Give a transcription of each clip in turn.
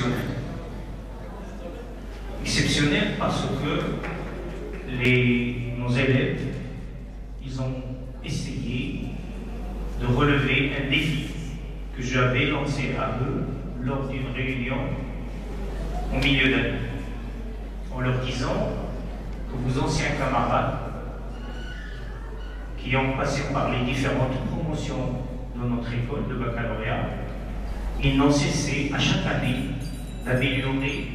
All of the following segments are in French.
exceptionnelle. Exceptionnelle parce que nos élèves, ils ont essayé de relever un défi que j'avais lancé à eux lors d'une réunion au milieu d'année, en leur disant que vos anciens camarades qui ont passé par les différentes promotions de notre école de baccalauréat, ils n'ont cessé à chaque année d'améliorer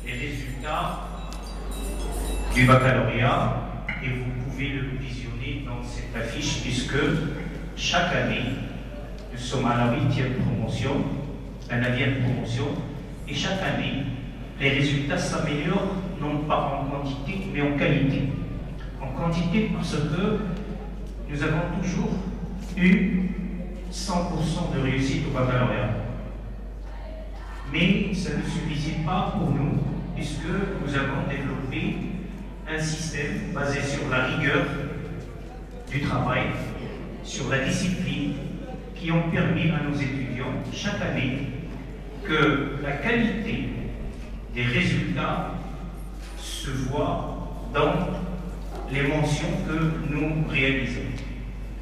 les résultats du baccalauréat, et vous pouvez le visionner dans cette affiche puisque chaque année nous sommes à la 8e promotion, la 9e promotion, et chaque année les résultats s'améliorent non pas en quantité mais en qualité. En quantité parce que nous avons toujours eu 100% de réussite au baccalauréat. Mais ça ne suffisait pas pour nous, puisque nous avons développé un système basé sur la rigueur du travail, sur la discipline, qui ont permis à nos étudiants chaque année que la qualité des résultats se voit dans les mentions que nous réalisons.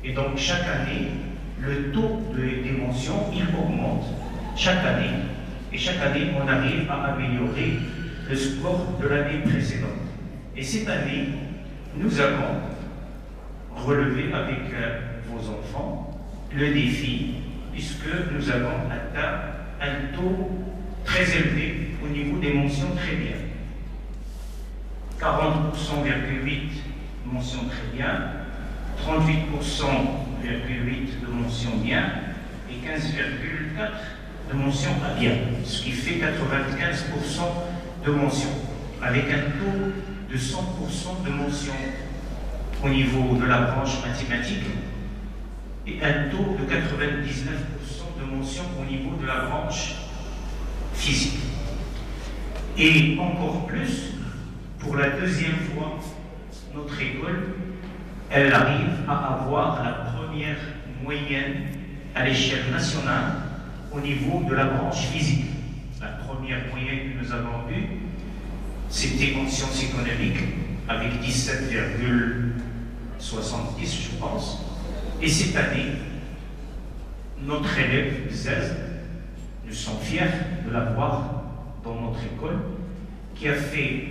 Et donc chaque année, le taux des mentions, il augmente chaque année. Et chaque année, on arrive à améliorer le score de l'année précédente. Et cette année, nous avons relevé avec vos enfants le défi, puisque nous avons atteint un taux très élevé au niveau des mentions très bien. 40,8% mentions très bien, 38,8% de mentions bien et 15,4% de mentions à bien, ce qui fait 95% de mentions, avec un taux de 100% de mentions au niveau de la branche mathématique et un taux de 99% de mentions au niveau de la branche physique. Et encore plus, pour la deuxième fois, notre école, elle arrive à avoir la première moyenne à l'échelle nationale au niveau de la branche physique. La première moyenne que nous avons eue, c'était en sciences économiques, avec 17,70, je pense. Et cette année, notre élève 16, nous sommes fiers de l'avoir dans notre école, qui a fait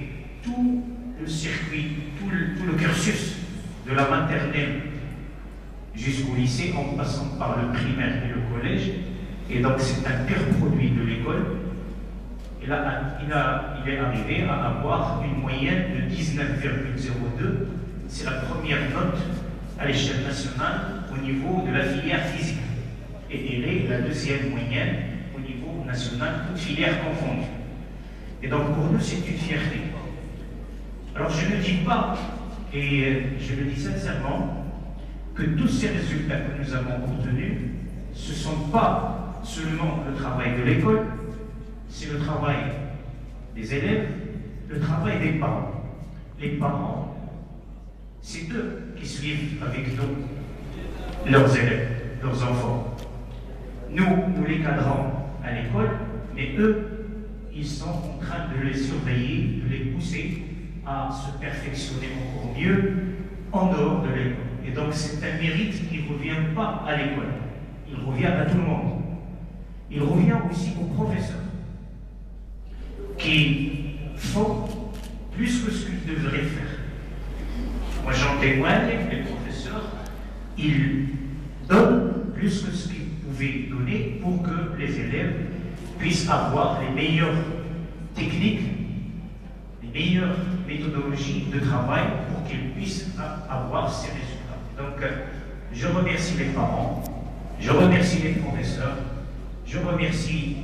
tout le circuit, tout le cursus de la maternelle jusqu'au lycée, en passant par le primaire et le collège. Et donc c'est un pur produit de l'école. Il est arrivé à avoir une moyenne de 19,02. C'est la première note à l'échelle nationale au niveau de la filière physique. Et elle est la deuxième moyenne au niveau national, toutes filières confondues. Et donc pour nous, c'est une fierté. Alors je ne dis pas, et je le dis sincèrement, que tous ces résultats que nous avons obtenus, ce ne sont pas seulement le travail de l'école, c'est le travail des élèves, le travail des parents. Les parents, c'est eux qui suivent avec nous leurs élèves, leurs enfants. Nous les cadrons à l'école, mais eux, ils sont en train de les surveiller, de les pousser à se perfectionner encore mieux en dehors de l'école. Et donc c'est un mérite qui ne revient pas à l'école, il revient à tout le monde. Il revient aussi aux professeurs qui font plus que ce qu'ils devraient faire. Moi j'en témoigne, les professeurs, ils donnent plus que ce qu'ils pouvaient donner pour que les élèves puissent avoir les meilleures techniques, les meilleures méthodologies de travail pour qu'ils puissent avoir ces résultats. Donc je remercie les parents, je remercie les professeurs, je remercie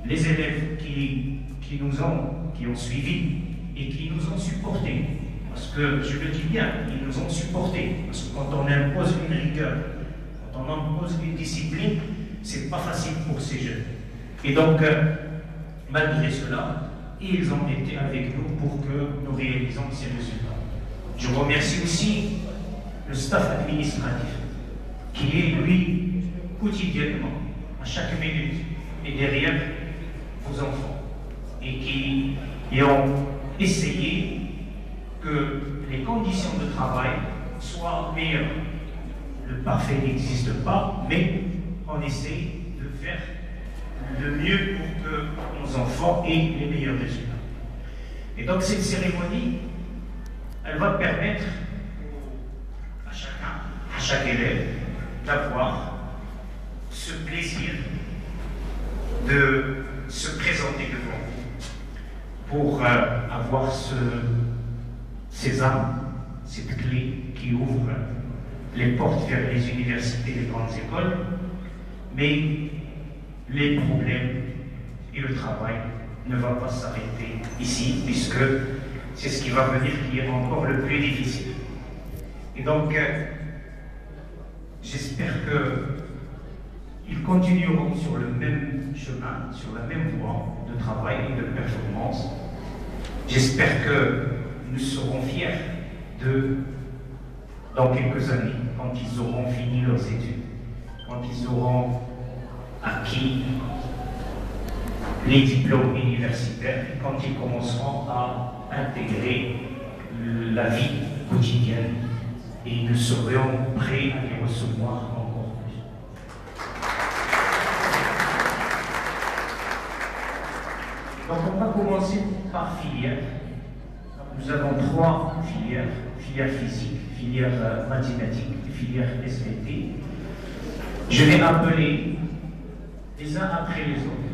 les élèves qui ont suivis et qui nous ont supportés. Parce que, je le dis bien, ils nous ont supportés. Parce que quand on impose une rigueur, quand on impose une discipline, c'est pas facile pour ces jeunes. Et donc, malgré cela, ils ont été avec nous pour que nous réalisions ces résultats. Je remercie aussi le staff administratif, qui est, lui, quotidiennement, à chaque minute, et derrière vos enfants. et ont essayé que les conditions de travail soient meilleures. Le parfait n'existe pas, mais on essaie de faire le mieux pour que nos enfants aient les meilleurs résultats. Et donc cette cérémonie, elle va permettre à chacun, à chaque élève, d'avoir ce plaisir de se présenter devant vous pour avoir ces armes, cette clé qui ouvre les portes vers les universités, les grandes écoles, mais les problèmes et le travail ne vont pas s'arrêter ici, puisque c'est ce qui va venir qui est encore le plus difficile. Et donc, j'espère qu'ils continueront sur le même chemin, sur la même voie de travail et de performance. J'espère que nous serons fiers dans quelques années, quand ils auront fini leurs études, quand ils auront acquis les diplômes universitaires, et quand ils commenceront à intégrer la vie quotidienne, et nous serions prêts à les recevoir encore plus. Donc on va commencer par filière. Nous avons 3 filières: filière physique, filière mathématique et filière SVT. Je vais appeler les uns après les autres